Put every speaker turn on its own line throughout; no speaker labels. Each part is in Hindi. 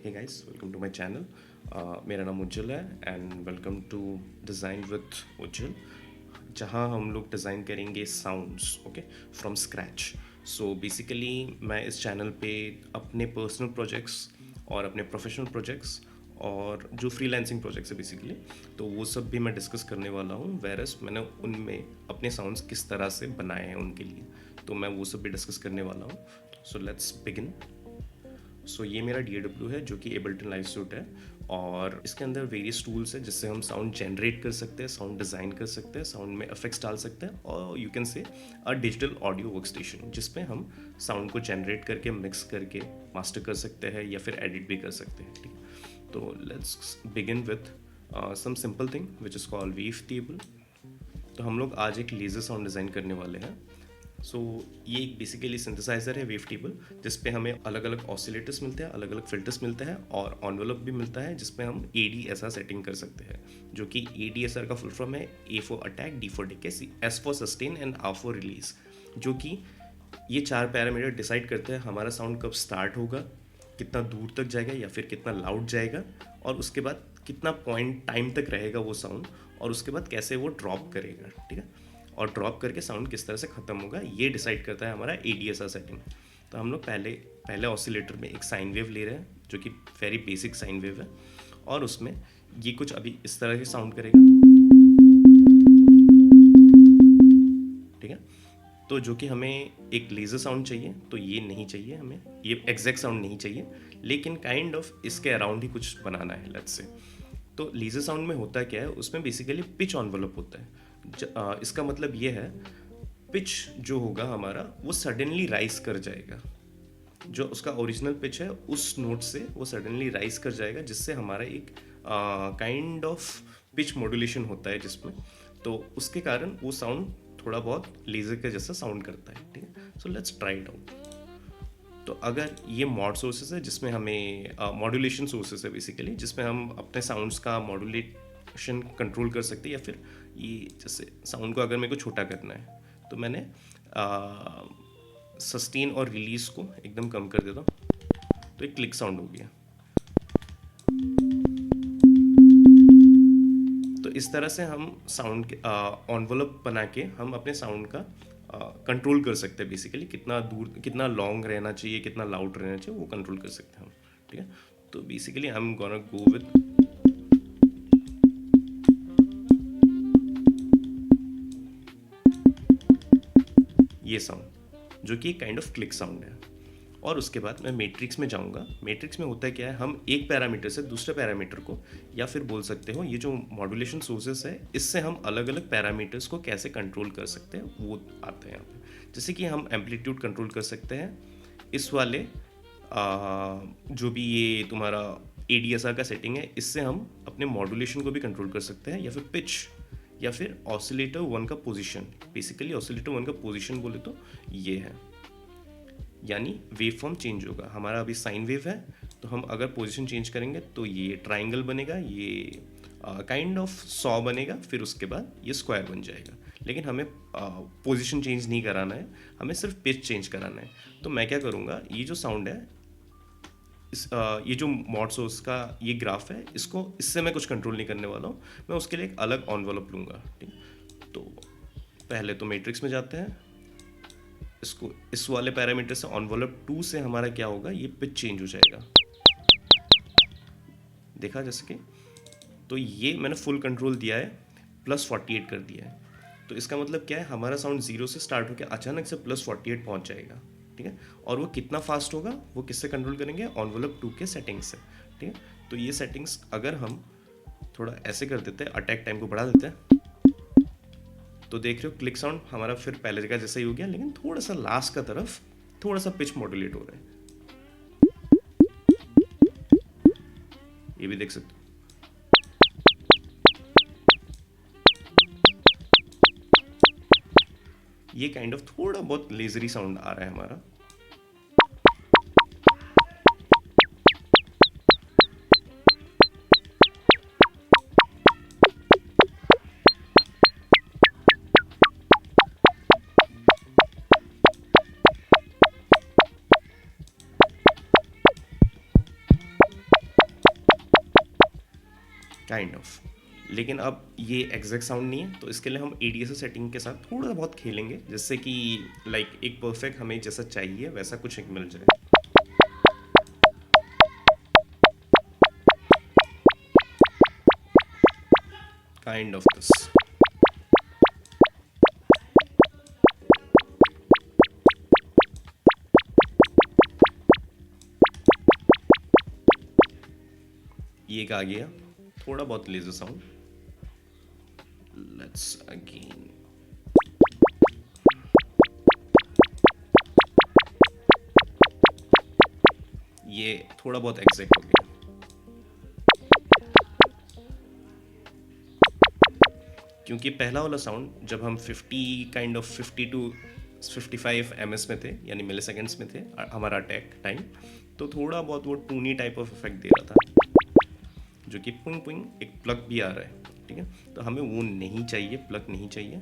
Hey guys, welcome to my channel. मेरा नाम उज्जवल है and welcome to design with Ujjwal, जहाँ हम लोग डिज़ाइन करेंगे sounds, okay, from scratch. So basically मैं इस चैनल पे अपने पर्सनल प्रोजेक्ट्स और अपने प्रोफेशनल प्रोजेक्ट्स और जो फ्रीलांसिंग प्रोजेक्ट्स है बेसिकली, तो वो सब भी मैं डिस्कस करने वाला हूँ। वेरस मैंने उनमें अपने साउंड्स किस तरह से बनाए हैं उनके लिए, तो मैं वो सब भी डिस्कस करने वाला हूँ। So let's begin. सो ये मेरा DAW है जो कि एबल्टन लाइव सूट है, और इसके अंदर वेरियस टूल्स हैं जिससे हम साउंड जनरेट कर सकते हैं, साउंड डिज़ाइन कर सकते हैं, साउंड में इफेक्ट्स डाल सकते हैं, और यू कैन से a digital audio work station जिसमें हम साउंड को जनरेट करके मिक्स करके मास्टर कर सकते हैं या फिर एडिट भी कर सकते हैं। ठीक है, तो let's begin with some simple thing which is called wave table. तो हम लोग आज एक लेज़र साउंड डिज़ाइन करने वाले हैं। सो ये एक बेसिकली सिंथेसाइज़र है, वेव टेबल, जिस पे हमें अलग अलग ऑसिलेटर्स मिलते हैं, अलग अलग फिल्टर्स मिलते हैं, और एनवेलप भी मिलता है जिसमें हम ADSR सेटिंग कर सकते हैं, जो कि ADSR का फुल फॉर्म है A for attack, D for decay, S for sustain and R for release. जो कि ये चार पैरामीटर डिसाइड करते हैं हमारा साउंड कब स्टार्ट होगा, कितना दूर तक जाएगा या फिर कितना लाउड जाएगा, और उसके बाद कितना पॉइंट टाइम तक रहेगा वो साउंड, और उसके बाद कैसे वो ड्रॉप करेगा। ठीक है, और ड्रॉप करके साउंड किस तरह से ख़त्म होगा ये डिसाइड करता है हमारा ADSR सेटिंग। तो हम लोग पहले पहले ऑसिलेटर में एक साइन वेव ले रहे हैं जो कि वेरी बेसिक साइन वेव है, और उसमें ये कुछ अभी इस तरह से साउंड करेगा। ठीक है, तो जो कि हमें एक लेज़र साउंड चाहिए, तो ये नहीं चाहिए हमें, ये एग्जैक्ट साउंड नहीं चाहिए, लेकिन काइंड ऑफ इसके अराउंड ही कुछ बनाना है, लेट्स से। तो लेज़र साउंड में होता क्या है, उसमें बेसिकली पिच एनवेलप होता है। इसका मतलब ये है, पिच जो होगा हमारा वो सडनली राइज कर जाएगा, जो उसका ओरिजिनल पिच है उस नोट से वो सडनली राइज कर जाएगा, जिससे हमारा एक काइंड ऑफ पिच मॉड्यूलेशन होता है जिसमें, तो उसके कारण वो साउंड थोड़ा बहुत लेज़र के जैसा साउंड करता है। ठीक है, so let's try it out. तो अगर ये मॉड सोर्सेस है जिसमें हमें मॉड्यूलेशन सोर्सेस है बेसिकली, जिसमें हम अपने साउंड्स का मॉड्यूलेशन कंट्रोल कर सकते हैं, या फिर ये जैसे साउंड को अगर मेरे को छोटा करना है तो मैंने सस्टेन और रिलीज को एकदम कम कर देता हूँ, तो एक क्लिक साउंड हो गया। तो इस तरह से हम साउंड के एनवेलप बना के हम अपने साउंड का कंट्रोल कर सकते हैं बेसिकली, कितना दूर कितना लॉन्ग रहना चाहिए, कितना लाउड रहना चाहिए, वो कंट्रोल कर सकते हैं हम। ठीक है, तो basically I am gonna go with ये साउंड जो कि काइंड ऑफ क्लिक साउंड है। और उसके बाद मैं मैट्रिक्स में जाऊंगा। मैट्रिक्स में होता है क्या है, हम एक पैरामीटर से दूसरे पैरामीटर को, या फिर बोल सकते हो ये जो मॉड्यूलेशन सोर्सेस है, इससे हम अलग अलग पैरामीटर्स को कैसे कंट्रोल कर सकते हैं वो आते हैं यहाँ पे। जैसे कि हम एम्पलीट्यूड कंट्रोल कर सकते हैं, इस वाले जो भी ये तुम्हारा ADSR का सेटिंग है, इससे हम अपने मॉड्यूलेशन को भी कंट्रोल कर सकते हैं, या फिर पिच, या फिर ऑसिलेटर 1 का पोजीशन। बेसिकली ऑसिलेटर 1 का पोजीशन बोले तो ये है, यानी वेव फॉर्म चेंज होगा। हमारा अभी साइन वेव है, तो हम अगर पोजीशन चेंज करेंगे तो ये ट्राइंगल बनेगा, ये काइंड ऑफ सॉ बनेगा, फिर उसके बाद ये स्क्वायर बन जाएगा। लेकिन हमें पोजीशन चेंज नहीं कराना है, हमें सिर्फ पिच चेंज कराना है। तो मैं क्या करूँगा, ये जो साउंड है, ये जो मॉड सोर्स का ये ग्राफ है, इसको इससे मैं कुछ कंट्रोल नहीं करने वाला हूँ, मैं उसके लिए एक अलग एनवेलप लूँगा। ठीक, तो पहले तो मैट्रिक्स में जाते हैं, इसको इस वाले पैरामीटर से एनवेलप 2 से हमारा क्या होगा, ये पिच चेंज हो जाएगा। देखा जैसे कि, तो ये मैंने फुल कंट्रोल दिया है, +48 कर दिया है। तो इसका मतलब क्या है, हमारा साउंड 0 से स्टार्ट होकर अचानक से +48 पहुंच जाएगा। ठीक है, और वो कितना फास्ट होगा वो किससे कंट्रोल करेंगे, एनवेलप 2 के सेटिंग्स से। ठीक है, तो ये सेटिंग्स अगर हम थोड़ा ऐसे कर देते हैं, अटैक टाइम को बढ़ा देते हैं, तो देख रहे हो क्लिक साउंड हमारा फिर पहले जगह जैसा ही हो गया, लेकिन थोड़ा सा लास्ट का तरफ थोड़ा सा पिच मॉड्यूलेट हो रहा है, ये भी देख सकते हो। ये काइंड ऑफ थोड़ा बहुत लेजरी साउंड आ रहा है हमारा। Kind of. लेकिन अब ये एग्जैक्ट साउंड नहीं है, तो इसके लिए हम ADSL सेटिंग के साथ थोड़ा बहुत खेलेंगे, जिससे कि लाइक एक परफेक्ट हमें जैसा चाहिए वैसा कुछ एक मिल जाए। Kind of this. ये एक आ गया थोड़ा बहुत लेजर साउंड। Let's again. ये थोड़ा बहुत एग्जैक्ट हो गया। क्योंकि पहला वाला साउंड जब हम 50 काइंड ऑफ 50 टू 55 ms में थे, यानी मिली सेकेंड्स में थे हमारा अटैक टाइम, तो थोड़ा बहुत वो टूनी टाइप ऑफ इफेक्ट दे रहा था, जो कि पुंग पुंग एक प्लग भी आ रहा है। ठीक है, तो हमें वो नहीं चाहिए, प्लग नहीं चाहिए,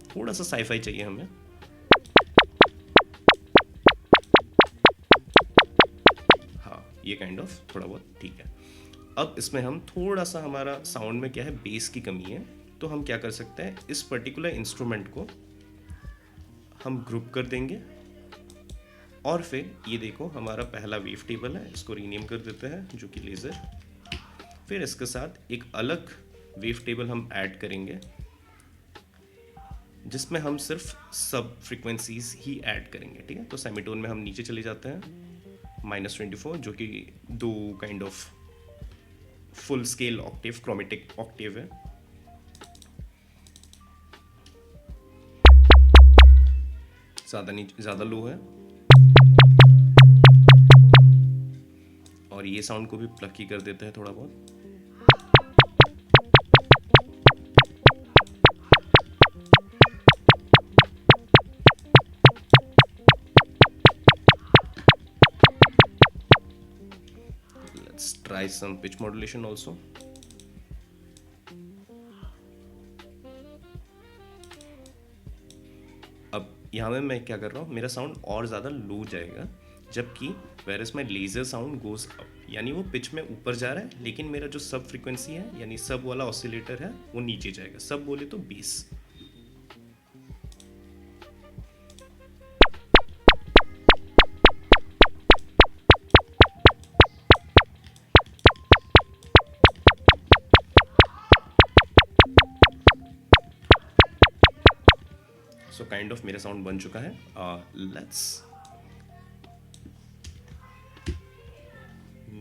थोड़ा सा साईफाई चाहिए हमें। हाँ, ये काइंड ऑफ थोड़ा बहुत ठीक है। अब इसमें हम थोड़ा सा, हमारा साउंड में क्या है, बेस की कमी है, तो हम क्या कर सकते हैं, इस पर्टिकुलर इंस्ट्रूमेंट को हम ग्रुप कर देंगे, और फिर ये देखो हमारा पहला वेव टेबल है, इसको रीनेम कर देते हैं, जो कि लेज़र। फिर इसके साथ एक अलग वेव टेबल हम ऐड करेंगे, जिसमें हम सिर्फ सब फ्रीक्वेंसीज ही ऐड करेंगे। ठीक है, तो सेमीटोन में हम नीचे चले जाते हैं -24, जो कि दो kind of full scale Octave, chromatic Octave है। ज़्यादा नीचे, ज़्यादा लो है, और ये साउंड को भी प्लग ही कर देते हैं थोड़ा बहुत। Let's try some pitch modulation also. अब यहाँ में मैं क्या कर रहा हूँ, मेरा साउंड और ज़्यादा लो जाएगा, जबकि वेरस माई लेजर साउंड गोज अप, यानी वो पिच में ऊपर जा रहा है, लेकिन मेरा जो सब फ्रीक्वेंसी है, यानी सब वाला ऑसिलेटर है, वो नीचे जाएगा। सब बोले तो बेस। सो काइंड ऑफ मेरा साउंड बन चुका है। Let's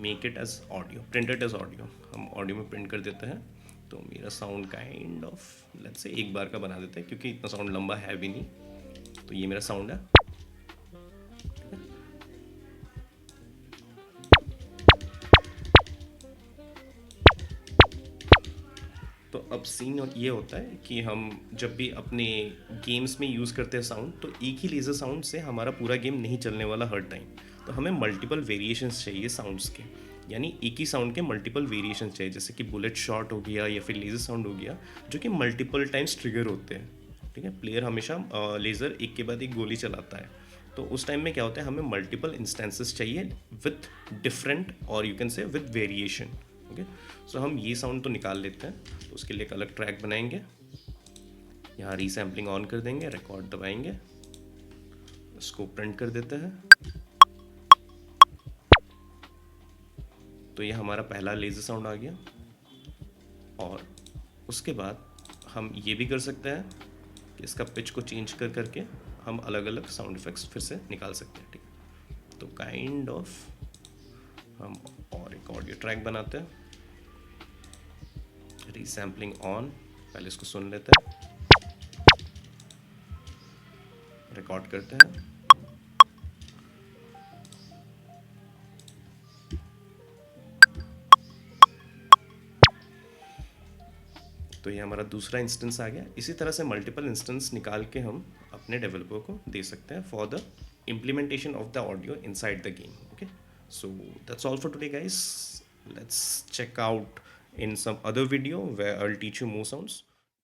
make it as audio, print it as audio. हम ऑडियो में प्रिंट कर देते हैं, तो मेरा sound kind of let's say एक बार का बना देते हैं, क्योंकि इतना साउंड लंबा है भी नहीं। तो ये मेरा साउंड है। तो अब सीन ये होता है कि हम जब भी अपने गेम्स में यूज़ करते हैं साउंड, तो एक ही लेज़र साउंड से हमारा पूरा गेम नहीं चलने वाला हर टाइम। तो हमें मल्टीपल वेरिएशंस चाहिए साउंड्स के, यानी एक ही साउंड के मल्टीपल वेरिएशंस चाहिए, जैसे कि बुलेट शॉट हो गया या फिर लेज़र साउंड हो गया, जो कि मल्टीपल टाइम्स ट्रिगर होते हैं। ठीक है, प्लेयर हमेशा लेज़र एक के बाद एक गोली चलाता है, तो उस टाइम में क्या होता है, हमें मल्टीपल इंस्टेंसेस चाहिए विथ डिफरेंट, और you can say with variation. Okay, so हम ये साउंड तो निकाल लेते हैं, तो उसके लिए एक अलग ट्रैक बनाएंगे, यहाँ रीसैम्पलिंग ऑन कर देंगे, रिकॉर्ड दबाएंगे, इसको प्रिंट कर देते हैं। तो ये हमारा पहला लेज़र साउंड आ गया, और उसके बाद हम ये भी कर सकते हैं कि इसका पिच को चेंज कर करके हम अलग अलग साउंड इफेक्ट्स फिर से निकाल सकते हैं। ठीक है, तो काइंड ऑफ हम और एक ऑडियो ट्रैक बनाते हैं, रीसैम्पलिंग ऑन, पहले इसको सुन लेते हैं, रिकॉर्ड करते हैं। तो ये हमारा दूसरा इंस्टेंस आ गया। इसी तरह से मल्टीपल इंस्टेंस निकाल के हम अपने डेवलपर को दे सकते हैं for the implementation of the audio inside the game. Okay, so that's all for today, guys. Let's check out in some other video where I'll teach you more sounds.